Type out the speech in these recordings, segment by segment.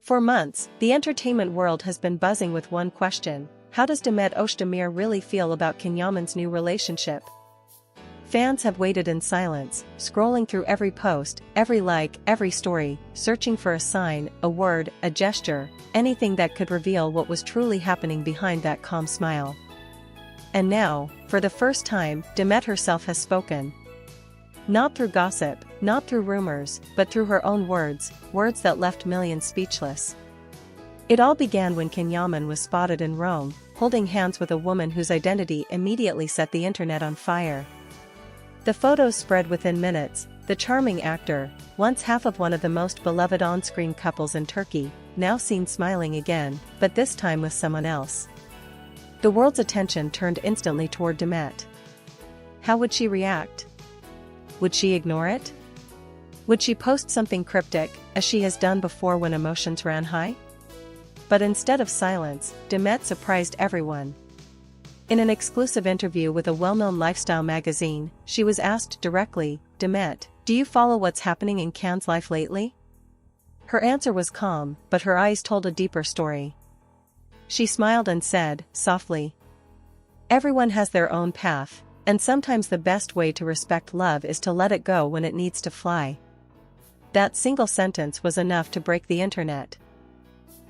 For months, the entertainment world has been buzzing with one question: how does Demet Özdemir really feel about Yaman's new relationship? Fans have waited in silence, scrolling through every post, every like, every story, searching for a sign, a word, a gesture, anything that could reveal what was truly happening behind that calm smile. And now, for the first time, Demet herself has spoken. Not through gossip, not through rumors, but through her own words, words that left millions speechless. It all began when Yaman was spotted in Rome, holding hands with a woman whose identity immediately set the internet on fire. The photos spread within minutes. The charming actor, once half of one of the most beloved on-screen couples in Turkey, now seen smiling again, but this time with someone else. The world's attention turned instantly toward Demet. How would she react? Would she ignore it? Would she post something cryptic, as she has done before when emotions ran high? But instead of silence, Demet surprised everyone. In an exclusive interview with a well-known lifestyle magazine, she was asked directly, "Demet, do you follow what's happening in Cannes' life lately?" Her answer was calm, but her eyes told a deeper story. She smiled and said, softly, "Everyone has their own path, and sometimes the best way to respect love is to let it go when it needs to fly." That single sentence was enough to break the internet.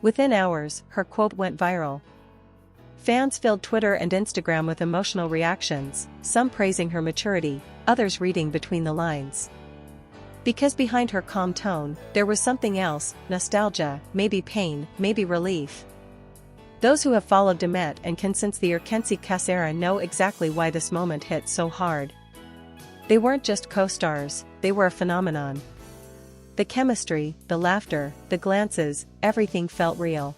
Within hours, her quote went viral. Fans filled Twitter and Instagram with emotional reactions, some praising her maturity, others reading between the lines. Because behind her calm tone, there was something else: nostalgia, maybe pain, maybe relief. Those who have followed Demet and can since the Erkenci Kasera know exactly why this moment hit so hard. They weren't just co-stars, they were a phenomenon. The chemistry, the laughter, the glances, everything felt real.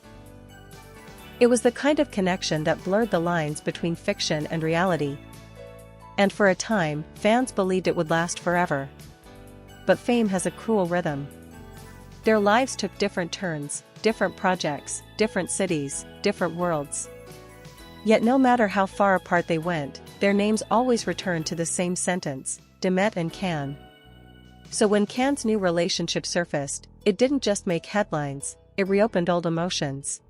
It was the kind of connection that blurred the lines between fiction and reality. And for a time, fans believed it would last forever. But fame has a cruel rhythm. Their lives took different turns, different projects, different cities, different worlds. Yet no matter how far apart they went, their names always returned to the same sentence: Demet and Can. So when Can's new relationship surfaced, it didn't just make headlines, it reopened old emotions.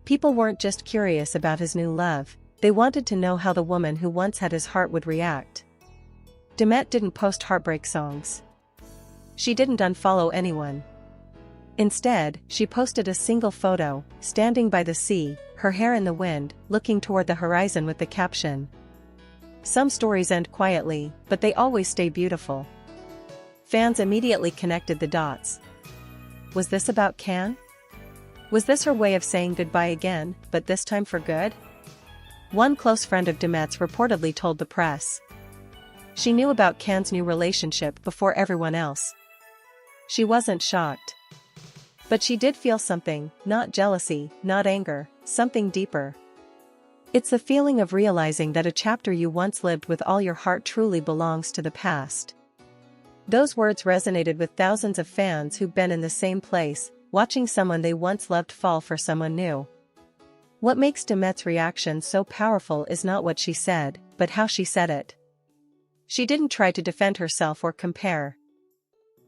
People weren't just curious about his new love, they wanted to know how the woman who once had his heart would react. Demet didn't post heartbreak songs. She didn't unfollow anyone. Instead, she posted a single photo, standing by the sea, her hair in the wind, looking toward the horizon with the caption, "Some stories end quietly, but they always stay beautiful." Fans immediately connected the dots. Was this about Can? Was this her way of saying goodbye again, but this time for good? One close friend of Demet's reportedly told the press. She knew about Can's new relationship before everyone else. She wasn't shocked. But she did feel something, not jealousy, not anger, something deeper. It's the feeling of realizing that a chapter you once lived with all your heart truly belongs to the past. Those words resonated with thousands of fans who've been in the same place, watching someone they once loved fall for someone new. What makes Demet's reaction so powerful is not what she said, but how she said it. She didn't try to defend herself or compare.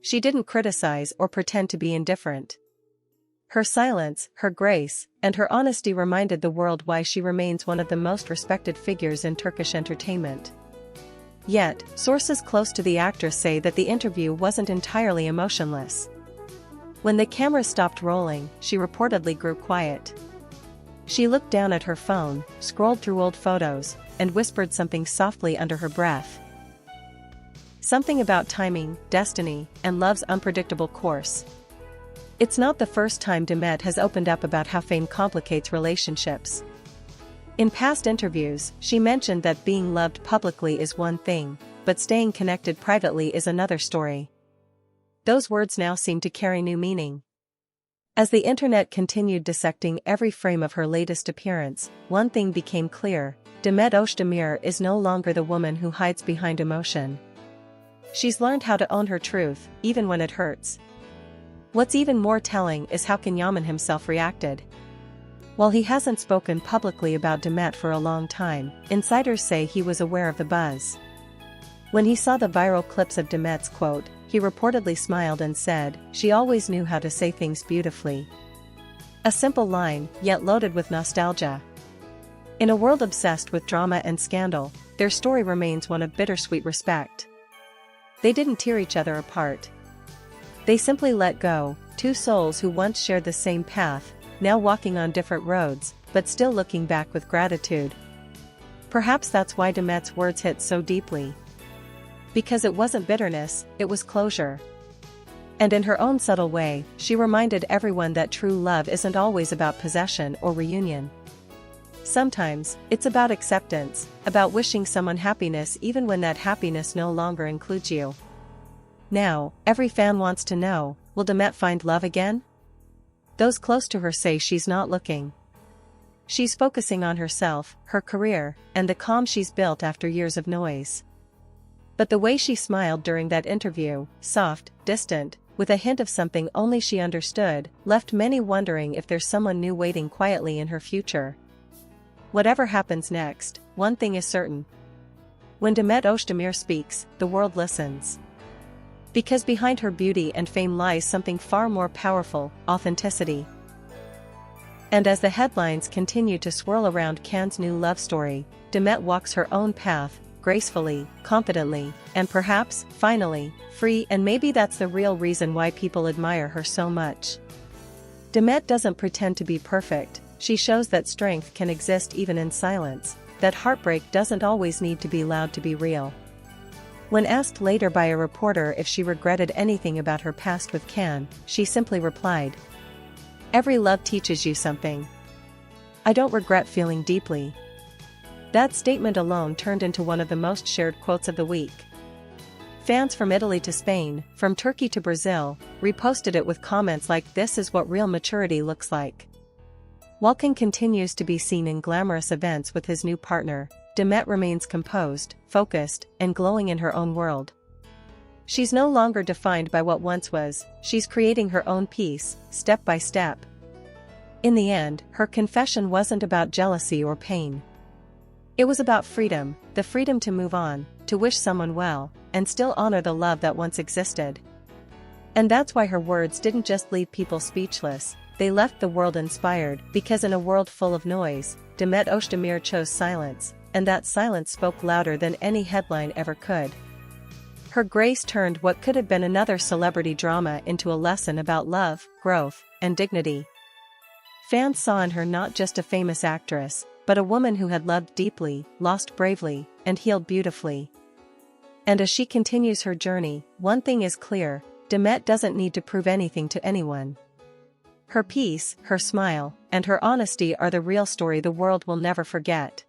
She didn't criticize or pretend to be indifferent. Her silence, her grace, and her honesty reminded the world why she remains one of the most respected figures in Turkish entertainment. Yet, sources close to the actress say that the interview wasn't entirely emotionless. When the camera stopped rolling, she reportedly grew quiet. She looked down at her phone, scrolled through old photos, and whispered something softly under her breath. Something about timing, destiny, and love's unpredictable course. It's not the first time Demet has opened up about how fame complicates relationships. In past interviews, she mentioned that being loved publicly is one thing, but staying connected privately is another story. Those words now seem to carry new meaning. As the internet continued dissecting every frame of her latest appearance, one thing became clear: Demet Özdemir is no longer the woman who hides behind emotion. She's learned how to own her truth, even when it hurts. What's even more telling is how Yaman himself reacted. While he hasn't spoken publicly about Demet for a long time, insiders say he was aware of the buzz. When he saw the viral clips of Demet's quote, he reportedly smiled and said, "She always knew how to say things beautifully." A simple line, yet loaded with nostalgia. In a world obsessed with drama and scandal, their story remains one of bittersweet respect. They didn't tear each other apart. They simply let go, two souls who once shared the same path, now walking on different roads, but still looking back with gratitude. Perhaps that's why Demet's words hit so deeply. Because it wasn't bitterness, it was closure. And in her own subtle way, she reminded everyone that true love isn't always about possession or reunion. Sometimes, it's about acceptance, about wishing someone happiness even when that happiness no longer includes you. Now, every fan wants to know, will Demet find love again? Those close to her say she's not looking. She's focusing on herself, her career, and the calm she's built after years of noise. But the way she smiled during that interview, soft, distant, with a hint of something only she understood, left many wondering if there's someone new waiting quietly in her future. Whatever happens next, one thing is certain. When Demet Özdemir speaks, the world listens. Because behind her beauty and fame lies something far more powerful, authenticity. And as the headlines continue to swirl around Cannes' new love story, Demet walks her own path, gracefully, confidently, and perhaps, finally, free. And maybe that's the real reason why people admire her so much. Demet doesn't pretend to be perfect, she shows that strength can exist even in silence, that heartbreak doesn't always need to be loud to be real. When asked later by a reporter if she regretted anything about her past with Cannes, she simply replied, "Every love teaches you something. I don't regret feeling deeply." That statement alone turned into one of the most shared quotes of the week. Fans from Italy to Spain, from Turkey to Brazil, reposted it with comments like, "This is what real maturity looks like." While Can continues to be seen in glamorous events with his new partner, Demet remains composed, focused, and glowing in her own world. She's no longer defined by what once was, she's creating her own peace, step by step. In the end, her confession wasn't about jealousy or pain. It was about freedom, the freedom to move on, to wish someone well, and still honor the love that once existed. And that's why her words didn't just leave people speechless, they left the world inspired, because in a world full of noise, Demet Özdemir chose silence, and that silence spoke louder than any headline ever could. Her grace turned what could have been another celebrity drama into a lesson about love, growth, and dignity. Fans saw in her not just a famous actress, but a woman who had loved deeply, lost bravely, and healed beautifully. And as she continues her journey, one thing is clear, Demet doesn't need to prove anything to anyone. Her peace, her smile, and her honesty are the real story the world will never forget.